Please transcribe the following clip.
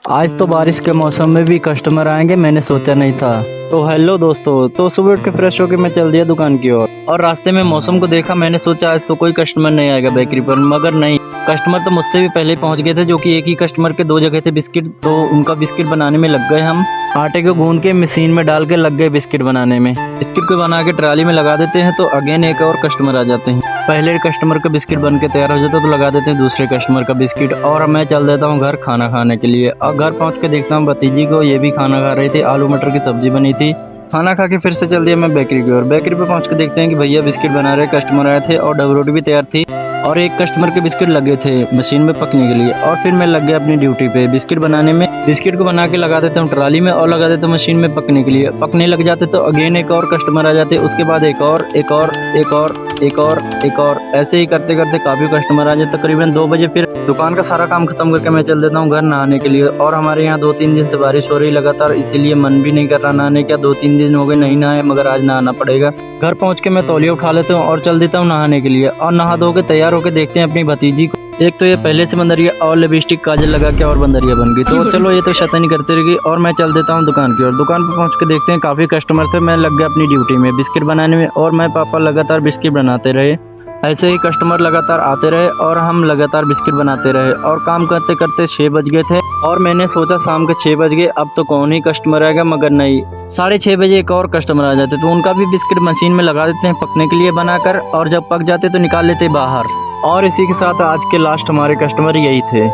आज तो बारिश के मौसम में भी कस्टमर आएंगे, मैंने सोचा नहीं था। तो हेलो दोस्तों, तो सुबह उठ के फ्रेश होके मैं चल दिया दुकान की ओर और रास्ते में मौसम को देखा। मैंने सोचा आज तो कोई कस्टमर नहीं आएगा बेकरी पर, मगर नहीं, कस्टमर तो मुझसे भी पहले पहुंच गए थे। जो कि एक ही कस्टमर के दो जगह थे बिस्किट, तो उनका बिस्किट बनाने में लग गए हम। आटे को गूंद के मशीन में डाल के लग गए बिस्किट बनाने में। बिस्किट को बना के ट्राली में लगा देते हैं तो अगेन एक और कस्टमर आ जाते हैं। पहले कस्टमर का बिस्किट बन के तैयार हो जाता है तो लगा देते हैं दूसरे कस्टमर का बिस्किट, और मैं चल देता हूँ घर खाना खाने के लिए। और घर पहुँच के देखता हूँ भतीजी को, ये भी खाना खा रही थी, आलू मटर की सब्जी बनी थी। खाना खा के फिर से चल दिया मैं बेकरी की ओर। बेकरी पे पहुंच के देखते हैं कि भैया बिस्किट बना रहे, कस्टमर आए थे और डबल रोटी भी तैयार थी और एक कस्टमर के बिस्किट लगे थे मशीन में पकने के लिए। और फिर मैं लग गया अपनी ड्यूटी पे बिस्किट बनाने में। बिस्किट को बना के लगा देता हूँ ट्राली में और लगा देता हूँ मशीन में पकने के लिए। पकने लग जाते तो अगेन एक और कस्टमर आ जाते, उसके बाद एक और एक और एक और एक और एक और, ऐसे ही करते करते काफी कस्टमर आ जाते। तकरीबन 2 बजे फिर दुकान का सारा काम खत्म करके मैं चल देता हूँ घर नहाने के लिए। और हमारे यहाँ 2-3 दिन से बारिश हो रही लगातार, इसीलिए मन भी नहीं कर रहा नहाने का। 2-3 दिन हो गए नहीं नहाए, मगर आज नहाना पड़ेगा। घर पहुँच के मैं तौलिया उठा लेता हूँ और चल देता हूँ नहाने के लिए। और नहा धो के तैयार होकर देखते हैं अपनी भतीजी को। एक तो ये पहले से बंदरिया और लिपस्टिक काजल लगा के और बंदरिया बन गई। तो चलो ये तो शैतानी करती रहेगी और मैं चल देता हूँ दुकान की ओर। दुकान पर पहुँच के देखते हैं काफ़ी कस्टमर थे। मैं लग गया अपनी ड्यूटी में बिस्किट बनाने में और मैं पापा लगातार बिस्किट बनाते रहे। ऐसे ही कस्टमर लगातार आते रहे और हम लगातार बिस्किट बनाते रहे और काम करते करते 6 बज गए थे। और मैंने सोचा शाम के 6 बज गए, अब तो कौन ही कस्टमर आएगा, मगर नहीं, 6:30 बजे एक और कस्टमर आ जाते तो उनका भी बिस्किट मशीन में लगा देते हैं पकने के लिए बनाकर, और जब पक जाते तो निकाल लेते बाहर। और इसी के साथ आज के लास्ट हमारे कस्टमर यही थे।